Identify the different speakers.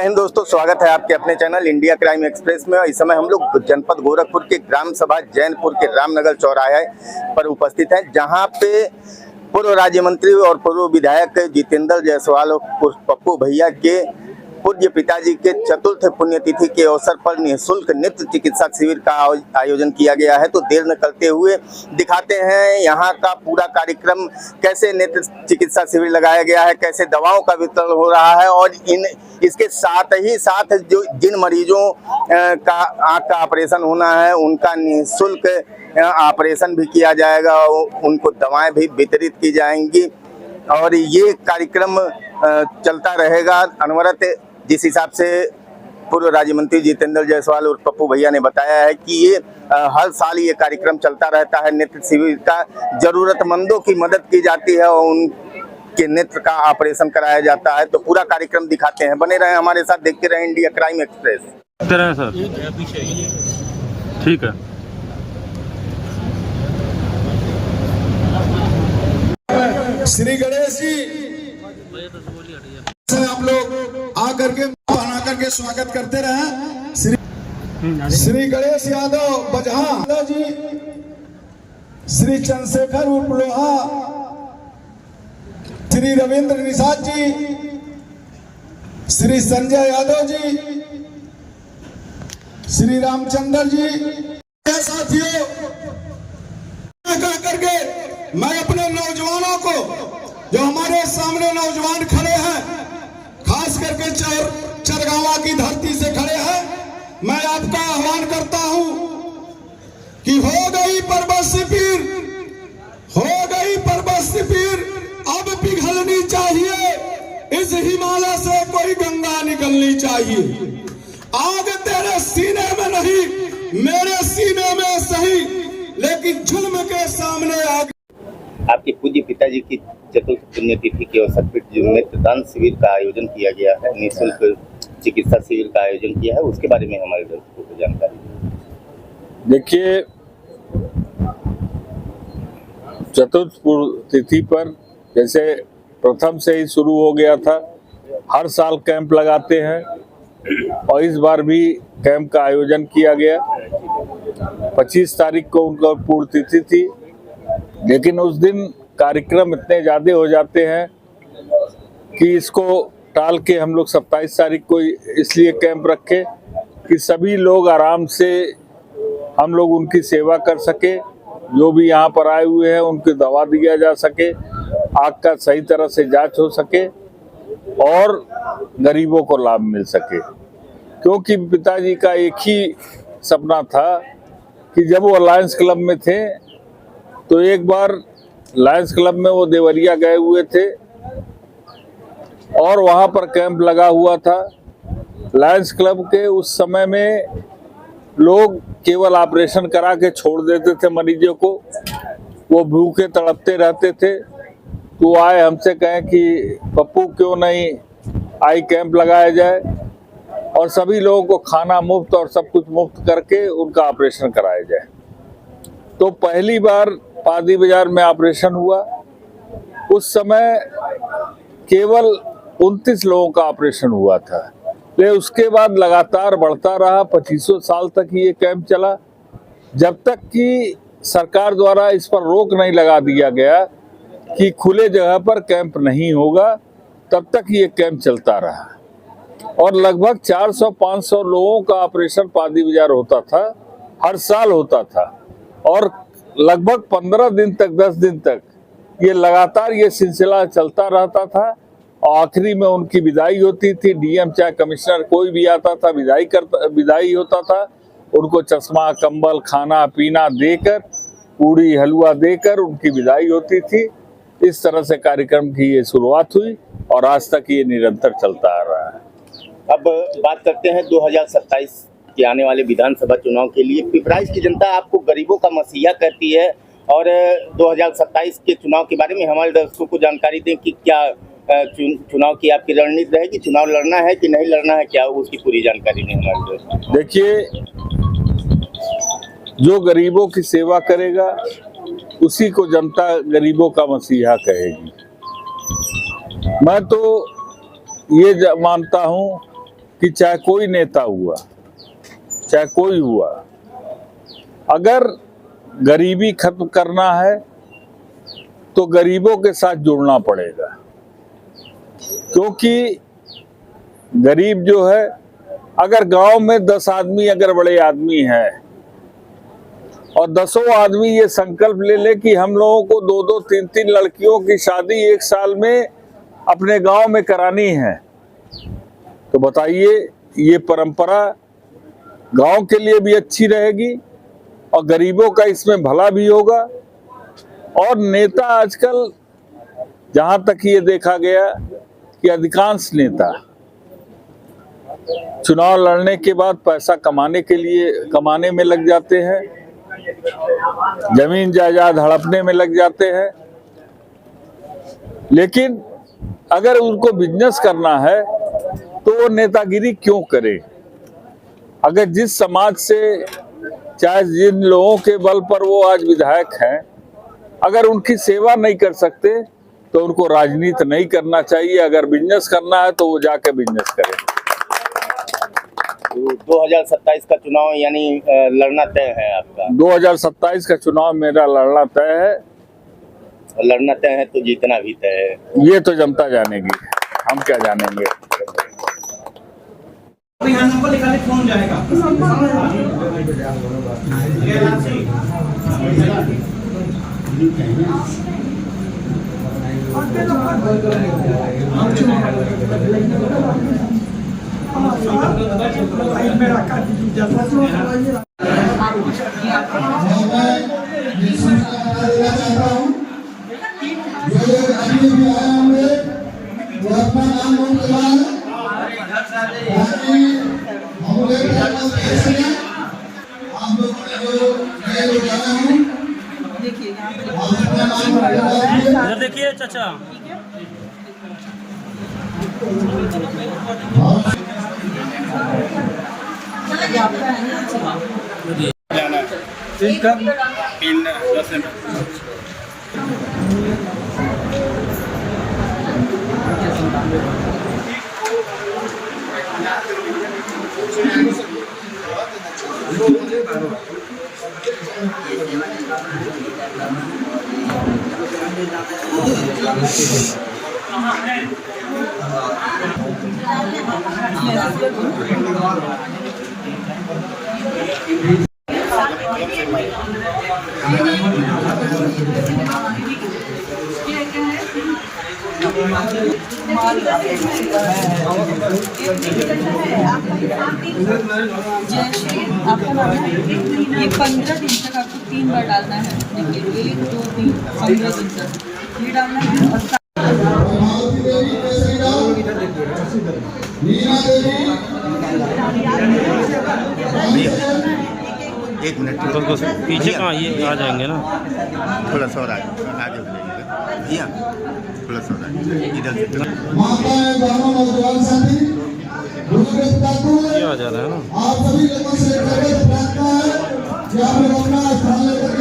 Speaker 1: जय हिंद दोस्तों, स्वागत है आपके अपने चैनल इंडिया क्राइम एक्सप्रेस में। इस समय हम लोग जनपद गोरखपुर के ग्राम सभा जैनपुर के रामनगर चौराहे पर उपस्थित हैं, जहां पे पूर्व राज्य मंत्री और पूर्व विधायक जितेंद्र जायसवाल और पप्पू भैया के पूज्य पिताजी के चतुर्थ पुण्यतिथि के अवसर पर निःशुल्क नेत्र चिकित्सा शिविर का आयोजन किया गया है। तो देर न करते हुए दिखाते हैं यहाँ का पूरा कार्यक्रम, कैसे नेत्र चिकित्सा शिविर लगाया गया है, कैसे दवाओं का वितरण हो रहा है और इसके साथ ही साथ जो जिन मरीजों का आँख का ऑपरेशन होना है उनका निःशुल्क ऑपरेशन भी किया जाएगा, उनको दवाएं भी वितरित की जाएंगी और ये कार्यक्रम चलता रहेगा अनवरत। जिस हिसाब से पूर्व राज्य मंत्री जितेंद्र जायसवाल और पप्पू भैया ने बताया है कि ये हर साल ये कार्यक्रम चलता रहता है। नेत्र शिविर का जरूरतमंदों की मदद की जाती है और उनके नेत्र का ऑपरेशन कराया जाता है। तो पूरा कार्यक्रम दिखाते हैं, बने रहे हमारे साथ, देखते रहे इंडिया क्राइम एक्सप्रेस।
Speaker 2: सर ठीक है।
Speaker 3: श्री गणेश जी आप लोग आकर के बना करके स्वागत करते रहे। श्री गणेश यादव बजहा जी, श्री चंद्रशेखर उर्फ लोहा, श्री रविंद्र निषाद जी, श्री संजय यादव जी, श्री रामचंद्र जी। साथियों, कह करके मैं अपने नौजवानों को, जो हमारे सामने नौजवान खड़े हैं, खास करके चरगावा की धरती से खड़े हैं, मैं आपका आह्वान करता हूं कि हो गई पर्वत से पीर, हो गई पर्वत से पीर, अब पिघलनी चाहिए, इस हिमालय से कोई गंगा निकलनी चाहिए। आग तेरे सीने में नहीं, मेरे सीने में सही, लेकिन जुल्म के सामने आग।
Speaker 1: आपके पूज्य पिताजी की चतुर्थ पुण्यतिथि के अवसर पर जो नेत्रदान शिविर का आयोजन किया गया है, निःशुल्क चिकित्सा शिविर का आयोजन किया है, उसके बारे में हमारे दर्शकों को जानकारी।
Speaker 2: देखिए, चतुर्थ तिथि पर जैसे प्रथम से ही शुरू हो गया था, हर साल कैंप लगाते हैं और इस बार भी कैंप का आयोजन किया गया। 25 तारीख को उनका पूर्ण तिथि थी, लेकिन उस दिन कार्यक्रम इतने ज़्यादा हो जाते हैं कि इसको टाल के हम लोग 27 तारीख को इसलिए कैंप रखे कि सभी लोग आराम से हम लोग उनकी सेवा कर सके, जो भी यहाँ पर आए हुए हैं उनकी दवा दिया जा सके, आँख का सही तरह से जांच हो सके और गरीबों को लाभ मिल सके। क्योंकि पिताजी का एक ही सपना था कि जब वो लायंस क्लब में थे तो एक बार लायंस क्लब में वो देवरिया गए हुए थे और वहाँ पर कैंप लगा हुआ था। लायंस क्लब के उस समय में लोग केवल ऑपरेशन करा के छोड़ देते थे मरीजों को, वो भूखे तड़पते रहते थे। तो आए हमसे कहें कि पप्पू क्यों नहीं आई कैंप लगाया जाए और सभी लोगों को खाना मुफ्त और सब कुछ मुफ्त करके उनका ऑपरेशन कराया जाए। तो पहली बार पादी बाजार में ऑपरेशन हुआ, उस समय केवल 29 लोगों का ऑपरेशन हुआ था, लेकिन उसके बाद लगातार बढ़ता रहा। 25 साल तक ये कैंप चला, जब तक कि सरकार द्वारा इस पर रोक नहीं लगा दिया गया कि खुले जगह पर कैंप नहीं होगा, तब तक ये कैंप चलता रहा और लगभग 400-500 लोगों का ऑपरेशन पादी बाजार होता था, हर साल होता था और लगभग 15 दिन तक 10 दिन तक ये लगातार ये सिलसिला चलता रहता था और आखिरी में उनकी विदाई होती थी। डीएम चाहे कमिश्नर कोई भी आता था, विदाई होता था, उनको चश्मा, कंबल, खाना पीना देकर, पूड़ी हलवा देकर उनकी विदाई होती थी। इस तरह से कार्यक्रम की ये शुरुआत हुई और आज तक ये निरंतर चलता आ रहा है।
Speaker 1: अब बात करते हैं 2027 के आने वाले विधानसभा चुनाव के लिए। पिपराइच की जनता आपको गरीबों का मसीहा कहती है और 2027 के चुनाव के बारे में हमारे दर्शकों को जानकारी दें कि क्या चुनाव की आपकी रणनीति रहेगी, चुनाव लड़ना है कि नहीं लड़ना है, क्या उसकी पूरी जानकारी दें हमारे दर्शकों।
Speaker 2: देखिए, जो गरीबों की सेवा करेगा उसी को जनता गरीबों का मसीहा कहेगी। मैं तो ये मानता हूँ कि चाहे कोई नेता हुआ, चाहे कोई हुआ, अगर गरीबी खत्म करना है तो गरीबों के साथ जुड़ना पड़ेगा। क्योंकि गरीब जो है, अगर गांव में 10 आदमी अगर बड़े आदमी हैं और 10 आदमी ये संकल्प ले ले कि हम लोगों को 2-2, 3-3 लड़कियों की शादी 1 साल में अपने गांव में करानी है, तो बताइए ये परंपरा गांव के लिए भी अच्छी रहेगी और गरीबों का इसमें भला भी होगा। और नेता आजकल, जहां तक ये देखा गया कि अधिकांश नेता चुनाव लड़ने के बाद पैसा कमाने में लग जाते हैं, जमीन जायदाद हड़पने में लग जाते हैं। लेकिन अगर उनको बिजनेस करना है तो वो नेतागिरी क्यों करे? अगर जिस समाज से, चाहे जिन लोगों के बल पर वो आज विधायक हैं, अगर उनकी सेवा नहीं कर सकते तो उनको राजनीति नहीं करना चाहिए। अगर बिजनेस करना है तो वो जाके बिजनेस करें।
Speaker 1: 2027 का चुनाव यानी लड़ना तय है आपका?
Speaker 2: 2027 का चुनाव मेरा लड़ना तय है।
Speaker 1: लड़ना तय है तो जीतना भी तय है।
Speaker 2: ये तो जनता जानेगी, हम क्या जानेंगे।
Speaker 4: यहाँ नंबर निकाले फोन जाएगा।
Speaker 5: इधर देखिए चाचा।
Speaker 6: आपका नाम है, ये 15 दिन तक आपको 3 बार डालना है। देखिए 1, 2, 3, 15 दिन तक ये डालना है। और
Speaker 1: एक मिनट
Speaker 5: पीछे कहाँ ये आ जाएंगे ना,
Speaker 1: थोड़ा सा और आगे हो जाएगा भैया, थोड़ा सा और आगे इधर से।
Speaker 3: नौजवान साथी,
Speaker 5: ये आ जा रहा है ना।
Speaker 3: आप सभी लोगों से प्रार्थना है कि आप लोग अपना स्थान लेकर